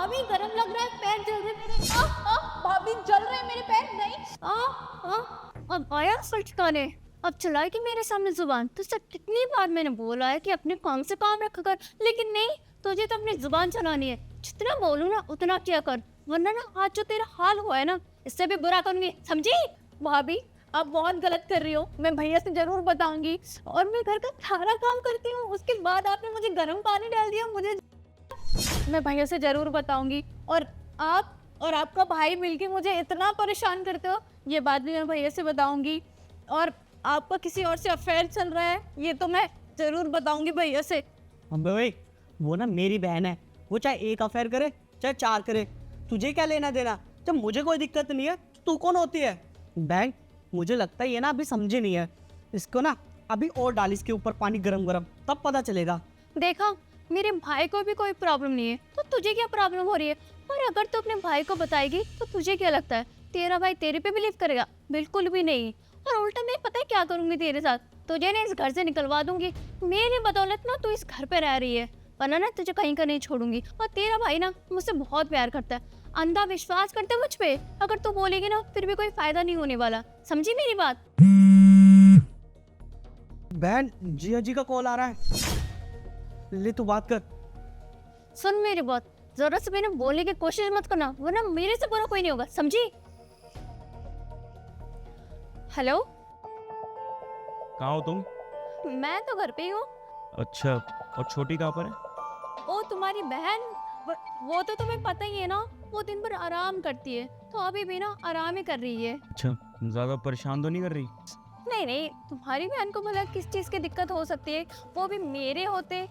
भाभी गरम लग रहा है, पैर जल रहे मेरे। भाभी जल रहे हैं मेरे पैर। नहीं अब आया सच खाने। अब चलाए कि मेरे सामने जुबान। तुझसे कितनी बार मैंने बोला है कि अपने काम से काम रखा कर, लेकिन नहीं, तुझे तो अपनी जुबान चलानी है। जितना बोलूं ना उतना किया कर, वरना ना आज जो तेरा हाल हुआ है ना, इससे भी बुरा करूंगी, समझी? भाभी आप बहुत गलत कर रही हो, मैं भैया से जरूर बताऊंगी। और मैं घर का सारा काम करती हूँ, उसके बाद आपने मुझे गर्म पानी डाल दिया। मुझे, मैं भैया से जरूर बताऊंगी। और आप और आपका भाई मिलके मुझे इतना परेशान करते हो, ये बात भी मैं भैया से बताऊंगी। और आपका किसी और से अफेयर चल रहा है, ये तो मैं जरूर बताऊंगी भैया से। अबे भाई, वो ना मेरी बहन है, वो चाहे एक अफेयर करे चाहे 4 करे, तुझे क्या लेना देना? जब मुझे कोई दिक्कत नहीं है तो तू कौन होती है? बहन, मुझे लगता है ये ना अभी समझे नहीं है। इसको ना अभी और डाल इसके ऊपर पानी गरम गरम, तब पता चलेगा। देखा, मेरे भाई को भी कोई प्रॉब्लम नहीं है, तो तुझे क्या प्रॉब्लम हो रही है? और अगर तू अपने भाई को बताएगी तो तुझे क्या लगता है तेरा भाई तेरे पे बिलीव करेगा? बिल्कुल भी नहीं। और उल्टा मैं पता है क्या करूंगी तेरे साथ, तुझे ना इस घर से निकलवा दूंगी। मेरी बदौलत ना तू इस घर पे रह रही है, वरना ना तुझे कहीं का नहीं छोड़ूंगी। और तेरा भाई ना मुझसे बहुत प्यार करता है, अंधा विश्वास करता है मुझ पे। अगर तू बोलेगी ना फिर भी कोई फायदा नहीं होने वाला, समझी मेरी बात? बहन, जिया जी का कॉल आ रहा है, ले तू बात कर। सुन मेरी बात, जरूरत से मैंने बोलने की कोशिश मत करना, वरना मेरे से बुरा कोई नहीं होगा, समझी? हेलो, कहाँ हो तुम? मैं तो घर पे ही हूँ। अच्छा, और छोटी कहाँ पर है? ओ तुम्हारी बहन, वो तो तुम्हें पता ही है ना, वो दिन भर आराम करती है, तो अभी भी ना आराम ही कर रही है। अच्छा, ज़्यादा परेशान तो नहीं कर रही? नहीं नहीं, तुम्हारी बहन को भला किस चीज़ की दिक्कत हो सकती है, वो भी मेरे होते।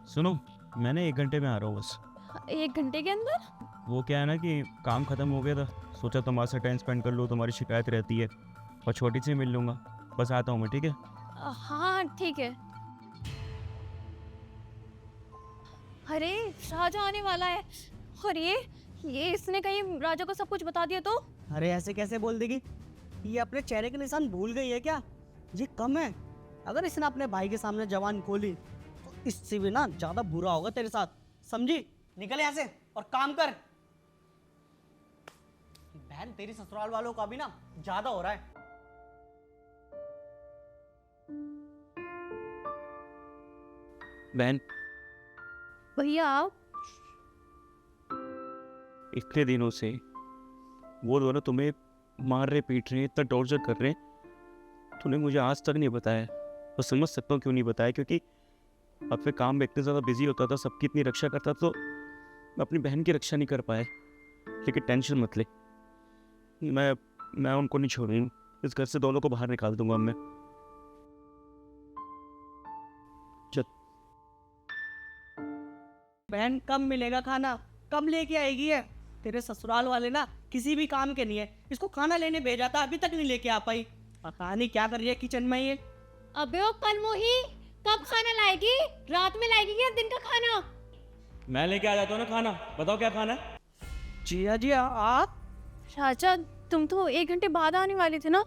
सुनो, मैंने 1 घंटे में आ रहा हूँ बस। 1 घंटे के अंदर? वो क्या है ना कि काम ख़त्म हो गया था, सोचा तुम्हारे साथ टाइम स्पेंड कर लूँ, तुम्हारी शिकायत रहती है, और छोटी से मिल लूँगा। बस आता हूँ मैं, ठीक है? हाँ ठीक है। अरे राजा आने वाला है, और ये इसने कहीं राजा को सब कुछ बता दिया तो? अरे ऐसे कैसे बोल देगी? ये अपने चेहरे के निशान भूल गई है क्या? ये कम है। अगर इसने अपने भाई के सामने जबान खोली तो इससे भी ना ज्यादा बुरा होगा तेरे साथ, समझी? निकल यहाँ से और काम कर। बहन, तेरी ससुराल वालों का भी ना ज्यादा हो रहा है। बहन, भैया आप? इतने दिनों से वो दोनों तुम्हें मार रहे, पीट रहे, इतना टॉर्चर कर रहे हैं, तूने मुझे आज तक नहीं बताया। और समझ सकता हूँ क्यों नहीं बताया, क्योंकि अपने काम में इतने ज़्यादा बिजी होता था, सबकी इतनी रक्षा करता, तो मैं अपनी बहन की रक्षा नहीं कर पाया। लेकिन टेंशन मत ले, मैं उनको नहीं छोड़ूंगा। इस घर से दोनों को बाहर निकाल दूंगा मैं। चल। बहन, कब मिलेगा खाना? कब लेके आएगी है? तेरे ससुराल वाले ना किसी भी काम के नहीं है। इसको खाना लेने भेजा था, अभी तक नहीं लेके आ पाई। पता नहीं क्या कर रही है किचन में ये। अबे ओ कलमोही, कब खाना लाएगी? रात में लाएगी क्या दिन का खाना? मैं लेके आ जाता हूँ ना खाना, बताओ क्या खाना है? जिया जी, आप? राजा, तुम तो 1 घंटे बाद आने वाली थी ना,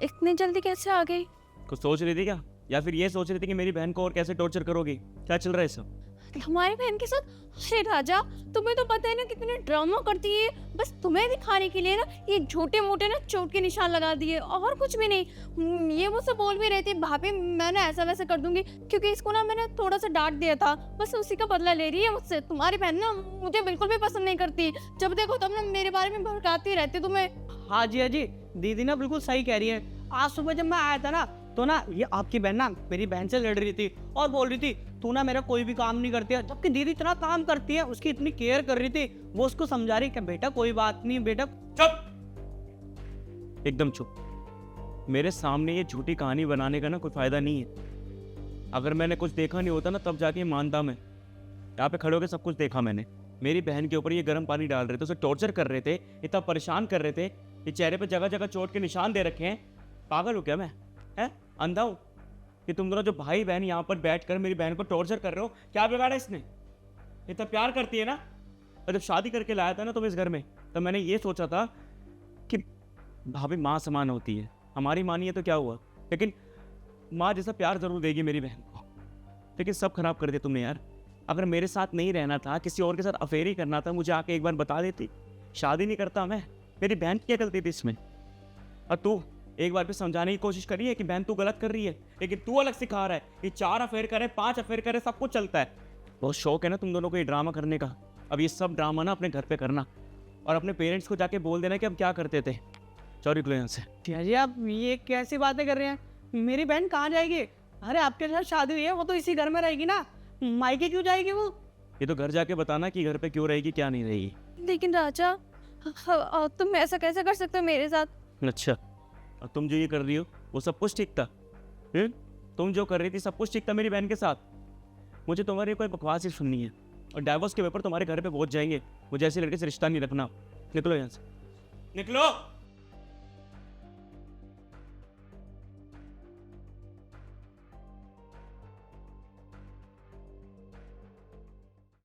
इतनी जल्दी कैसे आ गई? कुछ सोच रही थी क्या, या फिर ये सोच रही थी कि मेरी बहन को और कैसे टॉर्चर करोगी? क्या चल रहा है सब? हमारी बहन के साथ? अरे राजा, तुम्हें तो पता है ना कितने ड्रामा करती है, बस तुम्हें दिखाने के लिए ना ये झूठे मोटे ना चोट के निशान लगा दिए, और कुछ भी नहीं। ये मुझसे बोल भी रही थी, भाभी मैं ना ऐसा वैसा कर दूंगी, क्योंकि इसको ना मैंने थोड़ा सा डांट दिया था, बस उसी का बदला ले रही है मुझसे। तुम्हारी बहन ना मुझे बिल्कुल भी पसंद नहीं करती, जब देखो तब ना मेरे बारे में भड़काती रहती तुम्हें। हाँ जिया जी, दीदी ना बिल्कुल सही कह रही है। आज सुबह जब मैं आया था ना, तो ना ये आपकी बहन ना मेरी बहन से लड़ रही थी और बोल रही थी तू ना मेरा कोई भी काम नहीं करती है, जबकि दीदी इतना काम करती है, उसकी इतनी केयर कर रही थी। वो उसको समझा रही कि बेटा कोई बात नहीं बेटा। चुप, एकदम चुप। मेरे सामने ये झूठी कहानी बनाने का ना कोई फायदा नहीं है। अगर मैंने कुछ देखा नहीं होता ना, तब जाके मानता मैं। यहाँ पे खड़े होकर सब कुछ देखा मैंने। मेरी बहन के ऊपर ये गर्म पानी डाल रहे थे, उसे टॉर्चर कर रहे थे, इतना परेशान कर रहे थे, ये चेहरे पे जगह जगह चोट के निशान दे रखे हैं। पागल हो क्या मैं? है अंधा हूँ कि तुम दोनों जो भाई बहन यहाँ पर बैठकर मेरी बहन को टॉर्चर कर रहे हो? क्या बिगाड़ा इसने? इतना प्यार करती है ना। और जब शादी करके लाया था ना तुम इस घर में, तो मैंने ये सोचा था कि भाभी माँ समान होती है, हमारी माँ नहीं है तो क्या हुआ, लेकिन माँ जैसा प्यार जरूर देगी मेरी बहन को। लेकिन सब खराब कर दिया तुमने यार। अगर मेरे साथ नहीं रहना था, किसी और के साथ अफेयर ही करना था, मुझे आके एक बार बता देती। शादी नहीं करता मैं। मेरी बहन क्या गलती थी इसमें? और तू एक बार भी समझाने की कोशिश करी है कि बहन तू गलत कर रही है, लेकिन तू अलग सिखा रहा है कि 4 अफेयर करे, 5 अफेयर करे, सब कुछ चलता है। बहुत शौक है ना तुम दोनों को ये ड्रामा करने का। अब ये सब ड्रामा ना अपने घर पे करना और अपने पेरेंट्स को जाके बोल देना कि हम क्या करते थे। चलो निकलो यहाँ से। भैया जी आप ये कैसी बातें कर रहे हैं? मेरी बहन कहाँ जाएगी? अरे आपके साथ शादी हुई है, वो तो इसी घर में रहेगी ना, मायके क्यों जाएगी वो? ये तो घर जाके बताना कि घर पे क्यों रहेगी, क्या नहीं रहेगी। लेकिन राजा, तुम ऐसा कैसे कर सकते हो मेरे साथ? अच्छा, और तुम जो ये कर रही हो वो सब कुछ ठीक था? तुम जो कर रही थी सब कुछ ठीक था मेरी बहन के साथ? मुझे तुम्हारी कोई बकवास ही सुननी है, और डाइवोर्स के पेपर तुम्हारे घर पे पहुंच जाएंगे। मुझे ऐसे लड़के से रिश्ता नहीं रखना। निकलो यहाँ से, निकलो।